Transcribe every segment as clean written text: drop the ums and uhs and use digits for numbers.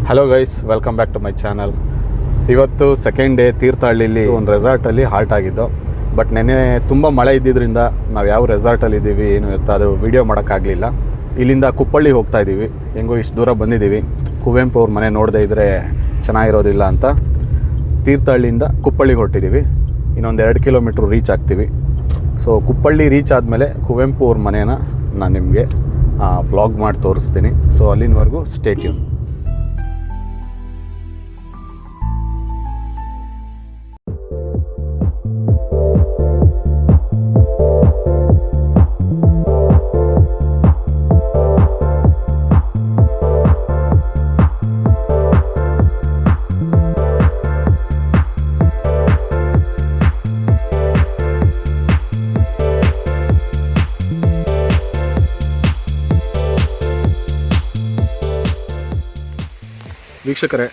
Hello guys, welcome back to my channel. ಇವತ್ತು second day ತೀರ್ಥಹಳ್ಳಿಲಿ ಒಂದು ರೆಸಾರ್ಟಲ್ಲಿ ಹಾಲ್ಟ್ ಆಗಿದ್ದು. ಬಟ್ ನೆನ್ನೆ ತುಂಬ ಮಳೆ ಇದ್ದಿದ್ದರಿಂದ ನಾವು ಯಾವ ರೆಸಾರ್ಟಲ್ಲಿ ಇದ್ದೀವಿ ಏನು ಅದು ವೀಡಿಯೋ ಮಾಡೋಕ್ಕಾಗಲಿಲ್ಲ. ಇಲ್ಲಿಂದ ಕುಪ್ಪಳ್ಳಿ ಹೋಗ್ತಾ ಇದ್ದೀವಿ. ಹೆಂಗೋ ಇಷ್ಟು ದೂರ ಬಂದಿದ್ದೀವಿ. ಕುವೆಂಪು ಅವ್ರ ಮನೆ ನೋಡದೇ ಇದ್ದರೆ ಚೆನ್ನಾಗಿರೋದಿಲ್ಲ ಅಂತ ತೀರ್ಥಹಳ್ಳಿಯಿಂದ ಕುಪ್ಪಳ್ಳಿಗೆ ಹೊರಟಿದ್ದೀವಿ. ಇನ್ನೊಂದು 2 ಕಿಲೋಮೀಟ್ರ್ ರೀಚ್ ಆಗ್ತೀವಿ. ಸೊ ಕುಪ್ಪಳ್ಳಿ ರೀಚ್ ಆದಮೇಲೆ ಕುವೆಂಪು ಅವ್ರ ಮನೇನ ನಾನು ನಿಮಗೆ ವ್ಲಾಗ್ ಮಾಡಿ ತೋರಿಸ್ತೀನಿ. ಸೊ ಅಲ್ಲಿನವರೆಗೂ ಸ್ಟೇ ಟ್ಯೂನ್. ವೀಕ್ಷಕರೇ,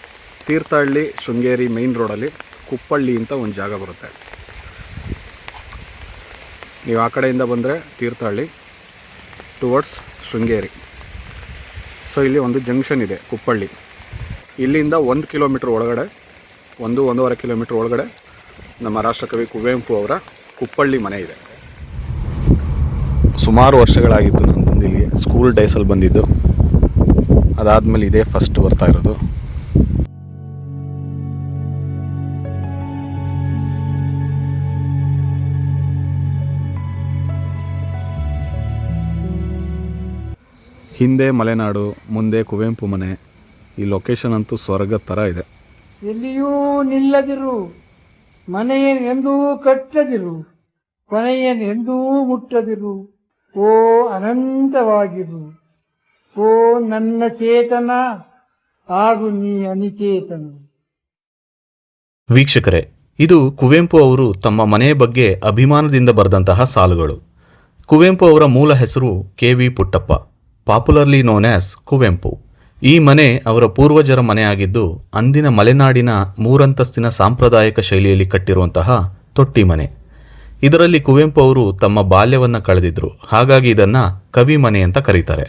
ತೀರ್ಥಹಳ್ಳಿ ಶೃಂಗೇರಿ ಮೇನ್ ರೋಡಲ್ಲಿ ಕುಪ್ಪಳ್ಳಿ ಅಂತ ಒಂದು ಜಾಗ ಬರುತ್ತೆ. ನೀವು ಆ ಕಡೆಯಿಂದ ಬಂದರೆ ತೀರ್ಥಹಳ್ಳಿ ಟುವರ್ಡ್ಸ್ ಶೃಂಗೇರಿ. ಸೊ ಇಲ್ಲಿ ಒಂದು ಜಂಕ್ಷನ್ ಇದೆ ಕುಪ್ಪಳ್ಳಿ. ಇಲ್ಲಿಂದ 1 ಕಿಲೋಮೀಟ್ರ್ ಒಳಗಡೆ, 1-1.5 ಕಿಲೋಮೀಟ್ರ್ ಒಳಗಡೆ ನಮ್ಮ ರಾಷ್ಟ್ರಕವಿ ಕುವೆಂಪು ಅವರ ಕುಪ್ಪಳ್ಳಿ ಮನೆ ಇದೆ. ಸುಮಾರು ವರ್ಷಗಳಾಗಿತ್ತು ನಾನು ಬಂದು ಇಲ್ಲಿಗೆ. ಸ್ಕೂಲ್ ಡೇಸಲ್ಲಿ ಬಂದಿದ್ದು. ಅದಾದಮೇಲೆ ಇದೇ ಫಸ್ಟ್ ಬರ್ತಾ ಇರೋದು. ಹಿಂದೆ ಮಲೆನಾಡು, ಮುಂದೆ ಕುವೆಂಪು ಮನೆ. ಈ ಲೊಕೇಶನ್ ಅಂತೂ ಸ್ವರ್ಗ ಥರ ಇದೆ. ಎಲ್ಲಿಯೂ ನಿಲ್ಲದಿರು, ಮನೆಯನೆಂದೂ ಕಟ್ಟದಿರು, ಕೊನೆಯನೆಂದೂ ಮುಟ್ಟದಿರು, ಓ ಅನಂತವಾಗಿರು, ಓ ನನ್ನ ಚೇತನ ಹಾಗೂ ನೀ ಅನಿಚೇತನ. ವೀಕ್ಷಕರೇ, ಇದು ಕುವೆಂಪು ಅವರು ತಮ್ಮ ಮನೆಯ ಬಗ್ಗೆ ಅಭಿಮಾನದಿಂದ ಬರೆದಂತಹ ಸಾಲುಗಳು. ಕುವೆಂಪು ಅವರ ಮೂಲ ಹೆಸರು KV. Puttappa, popularly known as Kuvempu. ಈ ಮನೆ ಅವರ ಪೂರ್ವಜರ ಮನೆಯಾಗಿದ್ದು, ಅಂದಿನ ಮಲೆನಾಡಿನ 3 ಅಂತಸ್ತಿನ ಸಾಂಪ್ರದಾಯಿಕ ಶೈಲಿಯಲ್ಲಿ ಕಟ್ಟಿರುವಂತಹ ತೊಟ್ಟಿ ಮನೆ. ಇದರಲ್ಲಿ ಕುವೆಂಪು ಅವರು ತಮ್ಮ ಬಾಲ್ಯವನ್ನು ಕಳೆದಿದ್ರು. ಹಾಗಾಗಿ ಇದನ್ನು ಕವಿ ಮನೆ ಅಂತ ಕರೀತಾರೆ.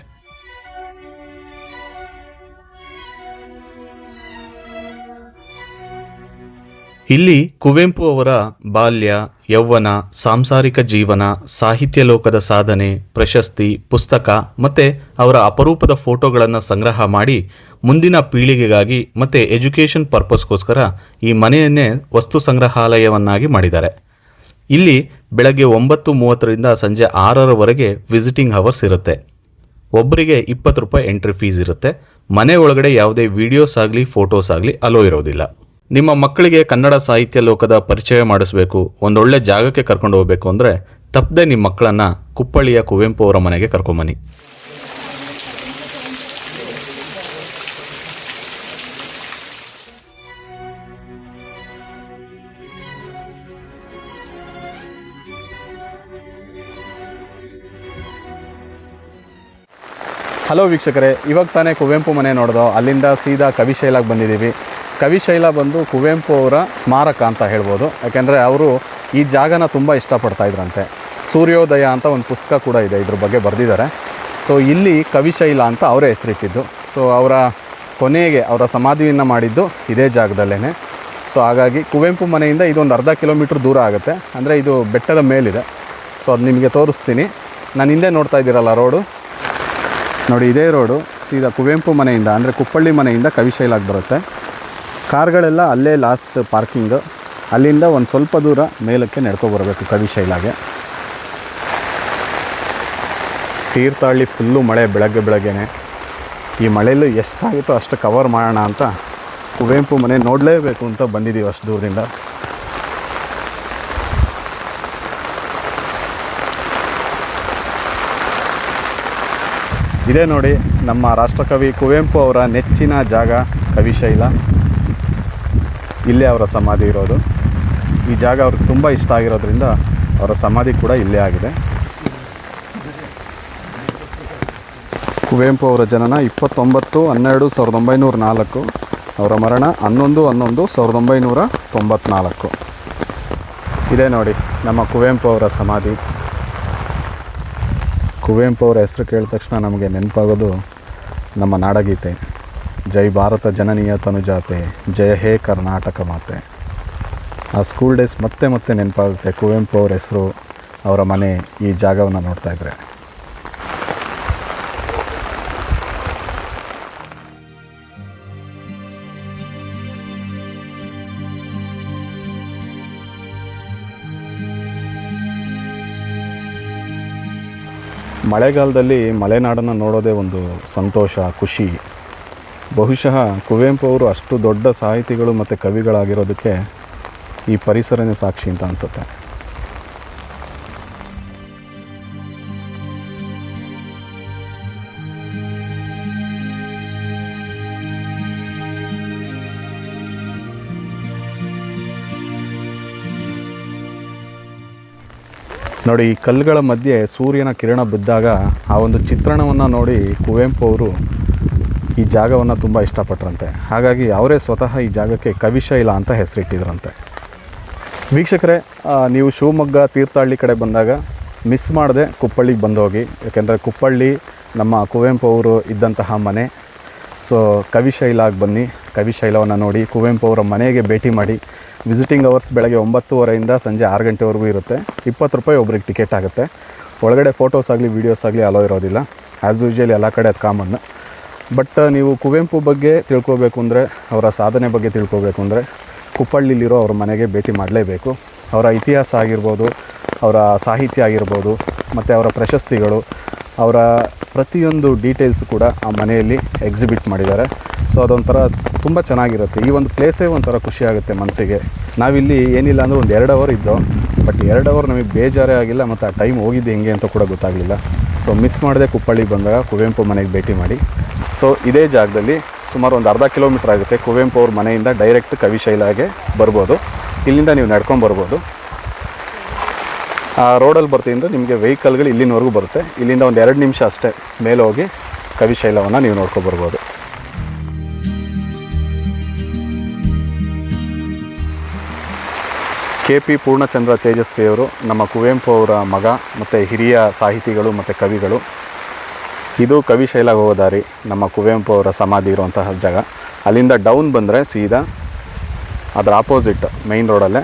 ಇಲ್ಲಿ ಕುವೆಂಪು ಅವರ ಬಾಲ್ಯ, ಯೌವನ, ಸಾಂಸಾರಿಕ ಜೀವನ, ಸಾಹಿತ್ಯ ಲೋಕದ ಸಾಧನೆ, ಪ್ರಶಸ್ತಿ, ಪುಸ್ತಕ ಮತ್ತು ಅವರ ಅಪರೂಪದ ಫೋಟೋಗಳನ್ನು ಸಂಗ್ರಹ ಮಾಡಿ ಮುಂದಿನ ಪೀಳಿಗೆಗಾಗಿ ಮತ್ತು ಎಜುಕೇಷನ್ ಪರ್ಪಸ್ಗೋಸ್ಕರ ಈ ಮನೆಯನ್ನೇ ವಸ್ತು ಸಂಗ್ರಹಾಲಯವನ್ನಾಗಿ ಮಾಡಿದ್ದಾರೆ. ಇಲ್ಲಿ ಬೆಳಗ್ಗೆ 9:30ರಿಂದ ಸಂಜೆ 6ರವರೆಗೆ ವಿಸಿಟಿಂಗ್ ಅವರ್ಸ್ ಇರುತ್ತೆ. ಒಬ್ಬರಿಗೆ 20 ರೂಪಾಯಿ ಎಂಟ್ರಿ ಫೀಸ್ ಇರುತ್ತೆ. ಮನೆ ಒಳಗಡೆ ಯಾವುದೇ ವಿಡಿಯೋಸ್ ಆಗಲಿ ಫೋಟೋಸ್ ಆಗಲಿ ಅಲೋ ಇರೋದಿಲ್ಲ. ನಿಮ್ಮ ಮಕ್ಕಳಿಗೆ ಕನ್ನಡ ಸಾಹಿತ್ಯ ಲೋಕದ ಪರಿಚಯ ಮಾಡಿಸ್ಬೇಕು, ಒಂದೊಳ್ಳೆ ಜಾಗಕ್ಕೆ ಕರ್ಕೊಂಡು ಹೋಗಬೇಕು ಅಂದರೆ ತಪ್ಪದೆ ನಿಮ್ಮ ಮಕ್ಕಳನ್ನು ಕುಪ್ಪಳ್ಳಿಯ ಕುವೆಂಪು ಅವರ ಮನೆಗೆ ಕರ್ಕೊಂಬನ್ನಿ. ಹಲೋ ವೀಕ್ಷಕರೇ, ಇವಾಗ ತಾನೇ ಕುವೆಂಪು ಮನೆ ನೋಡ್ದೋ. ಅಲ್ಲಿಂದ ಸೀದಾ ಕವಿಶೈಲಾಗೆ ಬಂದಿದ್ದೀವಿ. ಕವಿಶೈಲ ಬಂದು ಕುವೆಂಪು ಅವರ ಸ್ಮಾರಕ ಅಂತ ಹೇಳ್ಬೋದು. ಯಾಕೆಂದರೆ ಅವರು ಈ ಜಾಗನ ತುಂಬ ಇಷ್ಟಪಡ್ತಾ ಇದ್ರಂತೆ. ಸೂರ್ಯೋದಯ ಅಂತ ಒಂದು ಪುಸ್ತಕ ಕೂಡ ಇದೆ, ಇದ್ರ ಬಗ್ಗೆ ಬರೆದಿದ್ದಾರೆ. ಸೊ ಇಲ್ಲಿ ಕವಿಶೈಲ ಅಂತ ಅವರೇ ಹೆಸರಿಟ್ಟಿದ್ದು. ಸೊ ಅವರ ಕೊನೆಗೆ ಅವರ ಸಮಾಧಿಯನ್ನು ಮಾಡಿದ್ದು ಇದೇ ಜಾಗದಲ್ಲೇ. ಸೊ ಹಾಗಾಗಿ ಕುವೆಂಪು ಮನೆಯಿಂದ ಇದೊಂದು 1/2 ಕಿಲೋಮೀಟ್ರ್ ದೂರ ಆಗುತ್ತೆ. ಅಂದರೆ ಇದು ಬೆಟ್ಟದ ಮೇಲಿದೆ. ಸೊ ಅದು ನಿಮಗೆ ತೋರಿಸ್ತೀನಿ. ನಾನು ಹಿಂದೆ ನೋಡ್ತಾ ಇದ್ದೀರಲ್ಲ ರೋಡು ನೋಡಿ, ಇದೇ ರೋಡು ಸೀದಾ ಕುವೆಂಪು ಮನೆಯಿಂದ ಅಂದರೆ ಕುಪ್ಪಳ್ಳಿ ಮನೆಯಿಂದ ಕವಿಶೈಲಾಗಿ ಬರುತ್ತೆ. ಕಾರ್ಗಳೆಲ್ಲ ಅಲ್ಲೇ ಲಾಸ್ಟ್ ಪಾರ್ಕಿಂಗು. ಅಲ್ಲಿಂದ ಒಂದು ಸ್ವಲ್ಪ ದೂರ ಮೇಲಕ್ಕೆ ನಡ್ಕೊಬರಬೇಕು ಕವಿಶೈಲಾಗೆ. ತೀರ್ಥಹಳ್ಳಿ ಫುಲ್ಲು ಮಳೆ, ಬೆಳಗ್ಗೆನೇ. ಈ ಮಳೆಯಲ್ಲೂ ಎಷ್ಟಾಗುತ್ತೋ ಅಷ್ಟು ಕವರ್ ಮಾಡೋಣ ಅಂತ ಕುವೆಂಪು ಮನೆ ನೋಡಲೇಬೇಕು ಅಂತ ಬಂದಿದ್ದೀವಿ ಅಷ್ಟು ದೂರದಿಂದ. ಇದೇ ನೋಡಿ ನಮ್ಮ ರಾಷ್ಟ್ರಕವಿ ಕುವೆಂಪು ಅವರ ನೆಚ್ಚಿನ ಜಾಗ ಕವಿಶೈಲ. ಇಲ್ಲೇ ಅವರ ಸಮಾಧಿ ಇರೋದು. ಈ ಜಾಗ ಅವ್ರಿಗೆ ತುಂಬ ಇಷ್ಟ ಆಗಿರೋದ್ರಿಂದ ಅವರ ಸಮಾಧಿ ಕೂಡ ಇಲ್ಲೇ ಆಗಿದೆ. ಕುವೆಂಪು ಅವರ ಜನನ 29/12/1904. ಅವರ ಮರಣ 11/11/1994. ಇದೇ ನೋಡಿ ನಮ್ಮ ಕುವೆಂಪು ಅವರ ಸಮಾಧಿ. ಕುವೆಂಪು ಅವರ ಹೆಸರು ಕೇಳಿದ ತಕ್ಷಣ ನಮಗೆ ನೆನಪಾಗೋದು ನಮ್ಮ ನಾಡಗೀತೆ. ಜೈ ಭಾರತ ಜನನೀಯ ತನುಜಾತೆ, ಜಯ ಹೇ ಕರ್ನಾಟಕ ಮಾತೆ. ಆ ಸ್ಕೂಲ್ ಡೇಸ್ ಮತ್ತೆ ಮತ್ತೆ ನೆನಪಾಗುತ್ತೆ. ಕುವೆಂಪು ಅವ್ರ ಹೆಸರು, ಅವರ ಮನೆ, ಈ ಜಾಗವನ್ನು ನೋಡ್ತಾ ಇದ್ದರೆ. ಮಳೆಗಾಲದಲ್ಲಿ ಮಲೆನಾಡನ್ನು ನೋಡೋದೇ ಒಂದು ಸಂತೋಷ, ಖುಷಿ. ಬಹುಶಃ ಕುವೆಂಪು ಅವರು ಅಷ್ಟು ದೊಡ್ಡ ಸಾಹಿತಿಗಳು ಮತ್ತು ಕವಿಗಳಾಗಿರೋದಕ್ಕೆ ಈ ಪರಿಸರನೇ ಸಾಕ್ಷಿ ಅಂತ ಅನಿಸುತ್ತೆ. ನೋಡಿ, ಈ ಕಲ್ಲುಗಳ ಮಧ್ಯೆ ಸೂರ್ಯನ ಕಿರಣ ಬಿದ್ದಾಗ ಆ ಒಂದು ಚಿತ್ರಣವನ್ನು ನೋಡಿ ಕುವೆಂಪು ಅವರು ಈ ಜಾಗವನ್ನು ತುಂಬ ಇಷ್ಟಪಟ್ಟರಂತೆ. ಹಾಗಾಗಿ ಅವರೇ ಸ್ವತಃ ಈ ಜಾಗಕ್ಕೆ ಕವಿಶೈಲ ಅಂತ ಹೆಸರಿಟ್ಟಿದ್ರಂತೆ. ವೀಕ್ಷಕರೇ, ನೀವು ಶಿವಮೊಗ್ಗ ತೀರ್ಥಹಳ್ಳಿ ಕಡೆ ಬಂದಾಗ ಮಿಸ್ ಮಾಡದೆ ಕುಪ್ಪಳ್ಳಿಗೆ ಬಂದು ಹೋಗಿ. ಯಾಕೆಂದರೆ ಕುಪ್ಪಳ್ಳಿ ನಮ್ಮ ಕುವೆಂಪು ಅವರು ಇದ್ದಂತಹ ಮನೆ. ಸೊ ಕವಿಶೈಲಾಗಿ ಬನ್ನಿ, ಕವಿಶೈಲವನ್ನು ನೋಡಿ, ಕುವೆಂಪು ಅವರ ಮನೆಗೆ ಭೇಟಿ ಮಾಡಿ. ವಿಸಿಟಿಂಗ್ ಅವರ್ಸ್ ಬೆಳಗ್ಗೆ 9:30 ಸಂಜೆ 6 ಗಂಟೆವರೆಗೂ ಇರುತ್ತೆ. 20 ರೂಪಾಯಿ ಒಬ್ರಿಗೆ ಟಿಕೆಟ್ ಆಗುತ್ತೆ. ಒಳಗಡೆ ಫೋಟೋಸ್ ಆಗಲಿ ವೀಡಿಯೋಸ್ ಆಗಲಿ ಅಲೋ ಇರೋದಿಲ್ಲ. ಆ್ಯಸ್ ಯೂಶ್ವಲಿ ಎಲ್ಲ ಕಡೆ ಅದು ಕಾಮನ್. ಬಟ್ ನೀವು ಕುವೆಂಪು ಬಗ್ಗೆ ತಿಳ್ಕೊಬೇಕು ಅಂದರೆ, ಅವರ ಸಾಧನೆ ಬಗ್ಗೆ ತಿಳ್ಕೊಬೇಕು ಅಂದರೆ ಕುಪ್ಪಳ್ಳಿಲಿರೋ ಅವ್ರ ಮನೆಗೆ ಭೇಟಿ ಮಾಡಲೇಬೇಕು. ಅವರ ಇತಿಹಾಸ ಆಗಿರ್ಬೋದು, ಅವರ ಸಾಹಿತ್ಯ ಆಗಿರ್ಬೋದು, ಮತ್ತು ಅವರ ಪ್ರಶಸ್ತಿಗಳು, ಅವರ ಪ್ರತಿಯೊಂದು ಡೀಟೇಲ್ಸ್ ಕೂಡ ಆ ಮನೆಯಲ್ಲಿ ಎಕ್ಸಿಬಿಟ್ ಮಾಡಿದ್ದಾರೆ. ಸೊ ಅದೊಂಥರ ತುಂಬ ಚೆನ್ನಾಗಿರುತ್ತೆ. ಈ ಒಂದು ಪ್ಲೇಸೇ ಒಂಥರ ಖುಷಿಯಾಗುತ್ತೆ ಮನಸ್ಸಿಗೆ. ನಾವಿಲ್ಲಿ ಏನಿಲ್ಲ ಅಂದರೆ ಒಂದು 2 ಅವರ್ ಇದ್ದೋ, ಬಟ್ 2 ಅವರ್ ನಮಗೆ ಬೇಜಾರೇ ಆಗಿಲ್ಲ, ಮತ್ತು ಆ ಟೈಮ್ ಹೋಗಿದ್ದು ಹೆಂಗೆ ಅಂತ ಕೂಡ ಗೊತ್ತಾಗಲಿಲ್ಲ. ಸೊ ಮಿಸ್ ಮಾಡದೆ ಕುಪ್ಪಳ್ಳಿಗೆ ಬಂದಾಗ ಕುವೆಂಪು ಮನೆಗೆ ಭೇಟಿ ಮಾಡಿ. ಸೊ ಇದೇ ಜಾಗದಲ್ಲಿ ಸುಮಾರು ಒಂದು ಅರ್ಧ ಕಿಲೋಮೀಟ್ರ್ ಆಗುತ್ತೆ. ಕುವೆಂಪು ಅವ್ರ ಮನೆಯಿಂದ ಡೈರೆಕ್ಟ್ ಕವಿಶೈಲಾಗೆ ಬರ್ಬೋದು. ಇಲ್ಲಿಂದ ನೀವು ನಡ್ಕೊಂಬರ್ಬೋದು. ಆ ರೋಡಲ್ಲಿ ಬರ್ತಿದ್ದರೆ ನಿಮಗೆ ವೆಹಿಕಲ್ಗಳು ಇಲ್ಲಿನವರೆಗೂ ಬರುತ್ತೆ. ಇಲ್ಲಿಂದ ಒಂದು 2 ನಿಮಿಷ ಅಷ್ಟೇ ಮೇಲೆ ಹೋಗಿ ಕವಿಶೈಲವನ್ನು ನೀವು ನೋಡ್ಕೊಬರ್ಬೋದು. KP ಪೂರ್ಣಚಂದ್ರ ತೇಜಸ್ವಿಯವರು ನಮ್ಮ ಕುವೆಂಪು ಅವರ ಮಗ ಮತ್ತು ಹಿರಿಯ ಸಾಹಿತಿಗಳು ಮತ್ತು ಕವಿಗಳು. ಇದು ಕವಿಶೈಲಾಗೆ ಹೋಗೋ ದಾರಿ. ನಮ್ಮ ಕುವೆಂಪು ಅವರ ಸಮಾಧಿ ಇರುವಂತಹ ಜಾಗ. ಅಲ್ಲಿಂದ ಡೌನ್ ಬಂದರೆ ಸೀದಾ ಅದರ ಆಪೋಸಿಟ್ ಮೈನ್ ರೋಡಲ್ಲೇ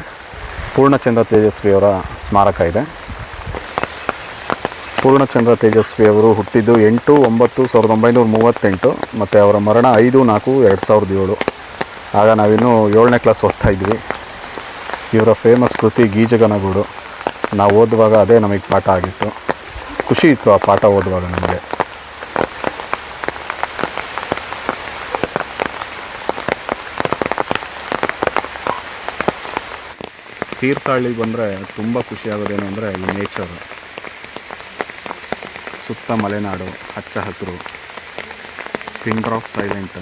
ಪೂರ್ಣಚಂದ್ರ ತೇಜಸ್ವಿಯವರ ಸ್ಮಾರಕ ಇದೆ. ಪೂರ್ಣಚಂದ್ರ ತೇಜಸ್ವಿಯವರು ಹುಟ್ಟಿದ್ದು 8/9/1938 ಮತ್ತು ಅವರ ಮರಣ 5/4/2007. ಆಗ ನಾವಿನ್ನೂ 7ನೇ ಕ್ಲಾಸ್ ಓದ್ತಾ ಇದ್ವಿ. ಇವರ ಫೇಮಸ್ ಕೃತಿ ಗೀಜಗನಗೂಡು. ನಾವು ಓದುವಾಗ ಅದೇ ನಮಗೆ ಪಾಠ ಆಗಿತ್ತು. ಖುಷಿ ಇತ್ತು ಆ ಪಾಠ ಓದುವಾಗ ನಮಗೆ. ತೀರ್ಥಹಳ್ಳಿಗೆ ಬಂದರೆ ತುಂಬ ಖುಷಿಯಾಗೋದೇನು ಅಂದರೆ ಈ ನೇಚರು. ಸುತ್ತ ಮಲೆನಾಡು, ಹಚ್ಚ ಹಸಿರು, ಪಿನ್ ಡ್ರಾಪ್ ಸೈಲೆಂಟ್.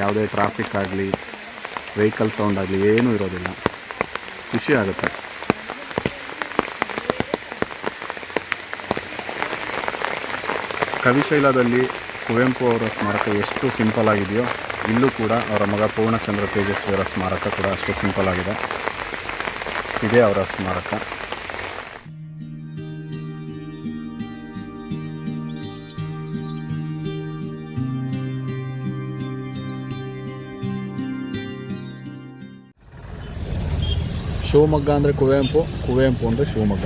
ಯಾವುದೇ ಟ್ರಾಫಿಕ್ ಆಗಲಿ, ವೆಹಿಕಲ್ ಸೌಂಡ್ ಆಗಲಿ ಏನೂ ಇರೋದಿಲ್ಲ. ಖುಷಿ ಆಗುತ್ತೆ. ಕವಿಶೈಲದಲ್ಲಿ ಕುವೆಂಪು ಅವರ ಸ್ಮಾರಕ ಎಷ್ಟು ಸಿಂಪಲ್ ಆಗಿದೆಯೋ, ಇಲ್ಲೂ ಕೂಡ ಅವರ ಮಗ ಪೂರ್ಣಚಂದ್ರ ತೇಜಸ್ವಿಯವರ ಸ್ಮಾರಕ ಕೂಡ ಅಷ್ಟು ಸಿಂಪಲ್ ಆಗಿದೆ. ಇದೇ ಅವರ ಸ್ಮಾರಕ. ಶಿವಮೊಗ್ಗ ಅಂದರೆ ಕುವೆಂಪು, ಕುವೆಂಪು ಅಂದರೆ ಶಿವಮೊಗ್ಗ.